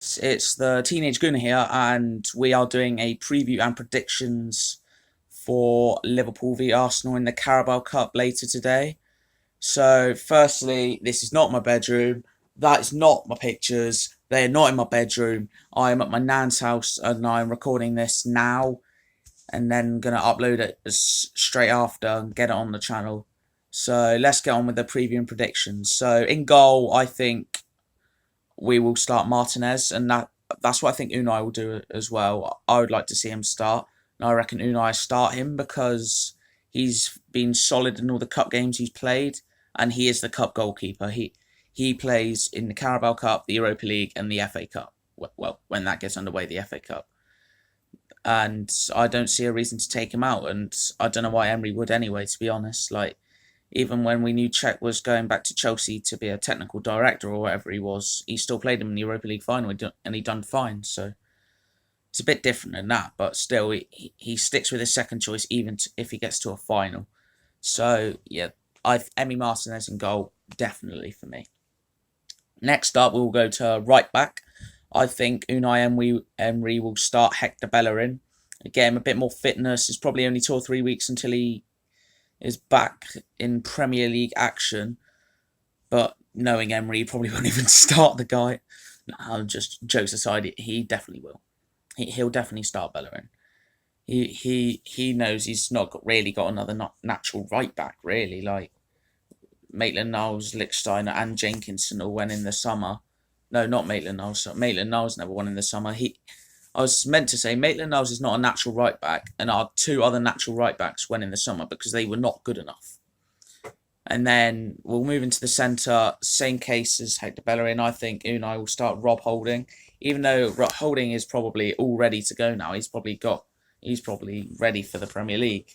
It's the Teenage Gooner here, and we are doing a preview and predictions for Liverpool v Arsenal in the Carabao Cup later today. So, firstly, this is not my bedroom. That is not my pictures. They are not in my bedroom. I am at my nan's house, and I'm recording this now, and then gonna upload it straight after and get it on the channel. So let's get on with the preview and predictions. So in goal, I think we will start Martinez, and that's what I think Unai will do as well. I would like to see him start, and I reckon Unai start him because he's been solid in all the cup games he's played, and he is the cup goalkeeper. He plays in the Carabao Cup, the Europa League, and the FA Cup. Well, when that gets underway, the FA Cup. And I don't see a reason to take him out, and I don't know why Emery would anyway, to be honest. Like, even when we knew Czech was going back to Chelsea to be a technical director or whatever he was, he still played him in the Europa League final and he done fine. So it's a bit different than that, but still he sticks with his second choice even if he gets to a final. So yeah, Emi Martinez in goal, definitely for me. Next up, we'll go to right back. I think Unai Emery will start Hector Bellerin. Get him a bit more fitness. It's probably only 2 or 3 weeks until he is back in Premier League action, but knowing Emery, he probably won't even start the guy. No, just jokes aside, he definitely will. He'll definitely start Bellerin. He knows he's not really got another natural right back, really. Like Maitland-Niles, Lichtsteiner, and Jenkinson all went in the summer. No, not Maitland-Niles. Maitland-Niles never won in the summer. I was meant to say Maitland-Niles is not a natural right back, and our 2 other natural right backs went in the summer because they were not good enough. And then we'll move into the centre. Same case as Hector Bellerin. I think Unai will start Rob Holding, even though Rob Holding is probably all ready to go now. He's probably ready for the Premier League.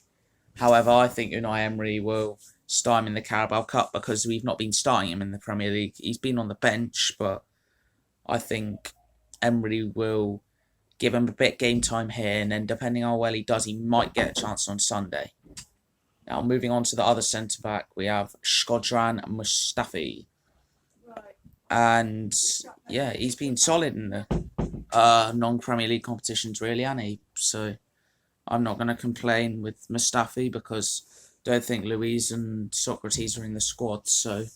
However, I think Unai Emery will start him in the Carabao Cup because we've not been starting him in the Premier League. He's been on the bench, but I think Emery will give him a bit game time here, and then depending on how well he does, he might get a chance on Sunday. Now, moving on to the other centre-back, we have Shkodran Mustafi. And, yeah, he's been solid in the non-Premier League competitions, really, hasn't he? So, I'm not going to complain with Mustafi because I don't think Luiz and Socrates are in the squad, so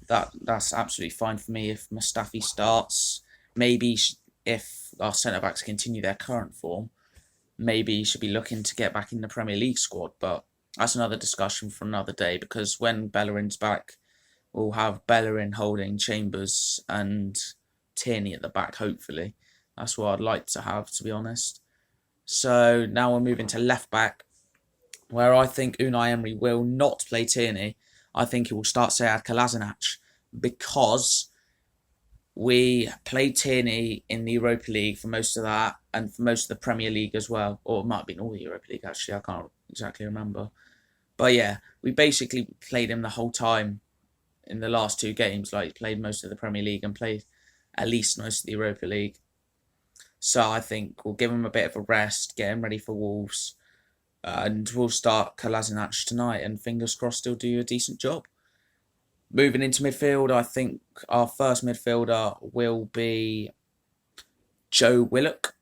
that's absolutely fine for me if Mustafi starts. Maybe if our centre-backs continue their current form, maybe he should be looking to get back in the Premier League squad, but that's another discussion for another day because when Bellerin's back, we'll have Bellerin, Holding, Chambers and Tierney at the back, hopefully. That's what I'd like to have, to be honest. So now we're moving to left back, where I think Unai Emery will not play Tierney. I think he will start Sead Kolasinac because we played Tierney in the Europa League for most of that and for most of the Premier League as well. Or it might have been all the Europa League, actually. I can't exactly remember. But yeah, we basically played him the whole time in the last 2 games. Like, he played most of the Premier League and played at least most of the Europa League. So I think we'll give him a bit of a rest, get him ready for Wolves. And we'll start Kolasinac tonight, and fingers crossed he'll do a decent job. Moving into midfield, I think our first midfielder will be Joe Willock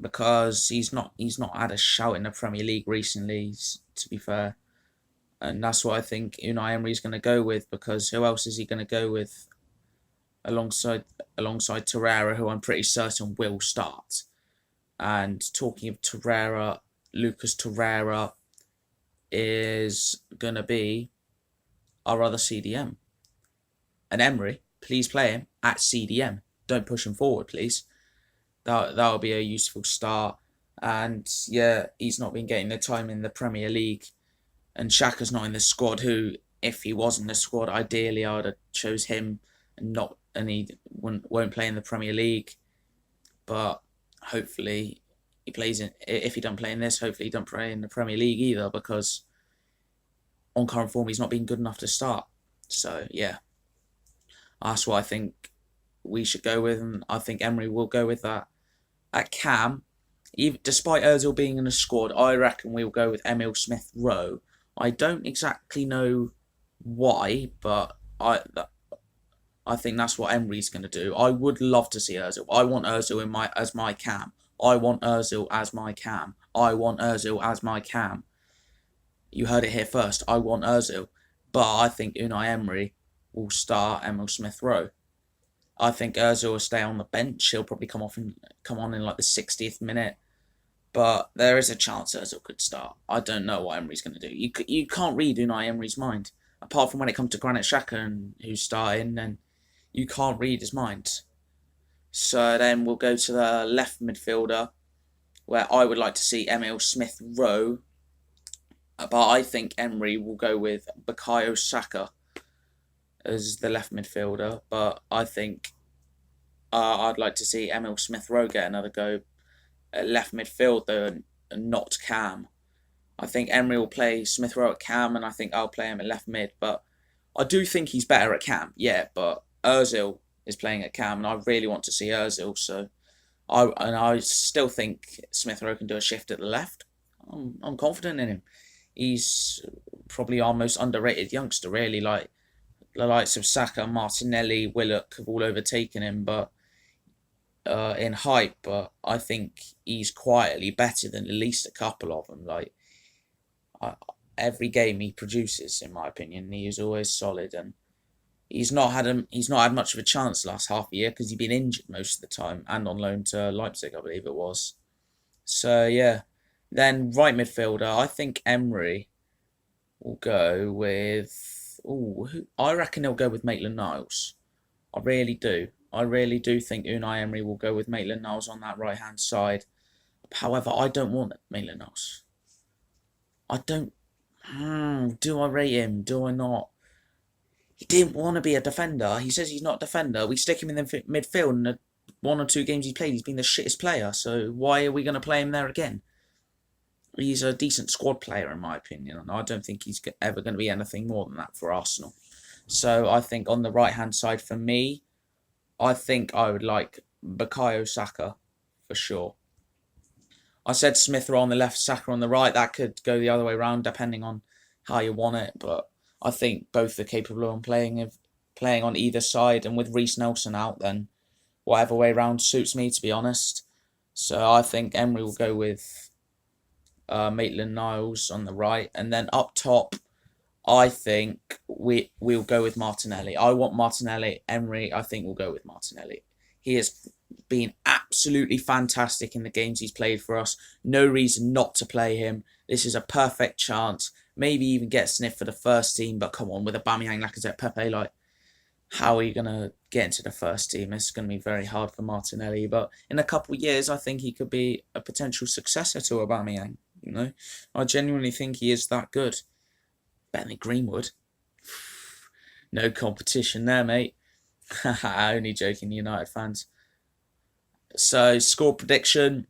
because he's not had a shout in the Premier League recently, to be fair. And that's what I think Unai Emery's going to go with, because who else is he going to go with alongside Torreira, who I'm pretty certain will start. And talking of Torreira, Lucas Torreira is going to be our other CDM. And Emery, please play him at CDM. Don't push him forward, please. That'll be a useful start. And yeah, he's not been getting the time in the Premier League. And Xhaka's not in the squad, who, if he was in the squad, ideally I would have chose him and he won't play in the Premier League. But hopefully he plays in. If he don't play in this, hopefully he don't play in the Premier League either, because on current form he's not been good enough to start. So yeah, that's what I think we should go with, and I think Emery will go with that. At Cam, despite Ozil being in the squad, I reckon we'll go with Emil Smith-Rowe. I don't exactly know why, but I think that's what Emery's going to do. I would love to see Ozil. I want Ozil as my cam. I want Ozil as my cam. I want Ozil as my cam. You heard it here first. I want Ozil. But I think Unai Emery will start Emil Smith Rowe. I think Ozil will stay on the bench. He'll probably come on in like the 60th minute. But there is a chance Ozil could start. I don't know what Emery's going to do. You can't read Unai Emery's mind. Apart from when it comes to Granit Xhaka and who's starting, then you can't read his mind. So then we'll go to the left midfielder, where I would like to see Emil Smith Rowe. But I think Emery will go with Bukayo Saka as the left midfielder. But I think I'd like to see Emil Smith Rowe get another go at left midfield, though, and not Cam. I think Emery will play Smith Rowe at Cam, and I think I'll play him at left mid. But I do think he's better at Cam, yeah. But Ozil is playing at Cam, and I really want to see Ozil. So I still think Smith Rowe can do a shift at the left. I'm confident in him. He's probably our most underrated youngster, really. Like the likes of Saka, Martinelli, Willock have all overtaken him, but in hype. But I think he's quietly better than at least a couple of them. Like every game he produces, in my opinion, he is always solid, and he's not had much of a chance the last half a year because he's been injured most of the time and on loan to Leipzig, I believe it was. So yeah. Then right midfielder, I think Emery will go with. I reckon he'll go with Maitland-Niles. I really do. I really do think Unai Emery will go with Maitland-Niles on that right hand side. However, I don't want Maitland-Niles. I don't. Do I rate him? Do I not? He didn't want to be a defender. He says he's not a defender. We stick him in the midfield, and the 1 or 2 games he's played, he's been the shittest player. So why are we going to play him there again? He's a decent squad player, in my opinion, and I don't think he's ever going to be anything more than that for Arsenal. So I think on the right-hand side for me, I think I would like Bukayo Saka for sure. I said Smith Rowe on the left, Saka on the right. That could go the other way around depending on how you want it, but I think both are capable of playing on either side, and with Reece Nelson out, then whatever way round suits me, to be honest. So I think Emery will go with Maitland-Niles on the right, and then up top, I think we'll go with Martinelli. I want Martinelli. Emery, I think we'll go with Martinelli. He has been absolutely fantastic in the games he's played for us. No reason not to play him. This is a perfect chance. Maybe even get sniffed for the first team, but come on, with Aubameyang, Lacazette, Pepe, like, how are you going to get into the first team? It's going to be very hard for Martinelli, but in a couple of years, I think he could be a potential successor to Aubameyang. You know, I genuinely think he is that good. Better than Greenwood. No competition there, mate. Only joking, United fans. So, score prediction.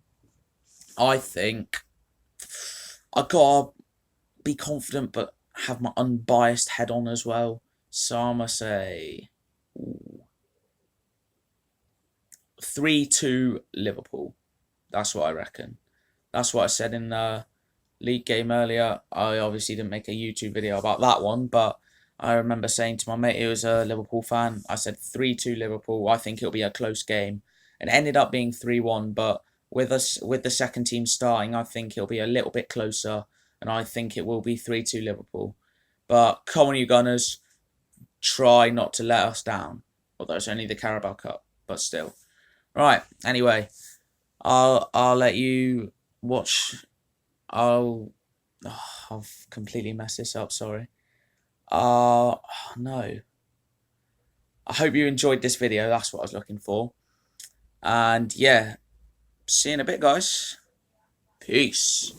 I think I gotta be confident, but have my unbiased head on as well. So I'm gonna say 3-2 Liverpool. That's what I reckon. That's what I said in the league game earlier. I obviously didn't make a YouTube video about that one, but I remember saying to my mate who was a Liverpool fan, I said 3-2 Liverpool. I think it'll be a close game. It ended up being 3-1, but with the second team starting, I think it'll be a little bit closer, and I think it will be 3-2 Liverpool. But come on, you Gunners, try not to let us down. Although it's only the Carabao Cup, but still. Right, anyway, I'll let you watch. I've completely messed this up, sorry. No. I hope you enjoyed this video, that's what I was looking for. And yeah, see you in a bit, guys. Peace.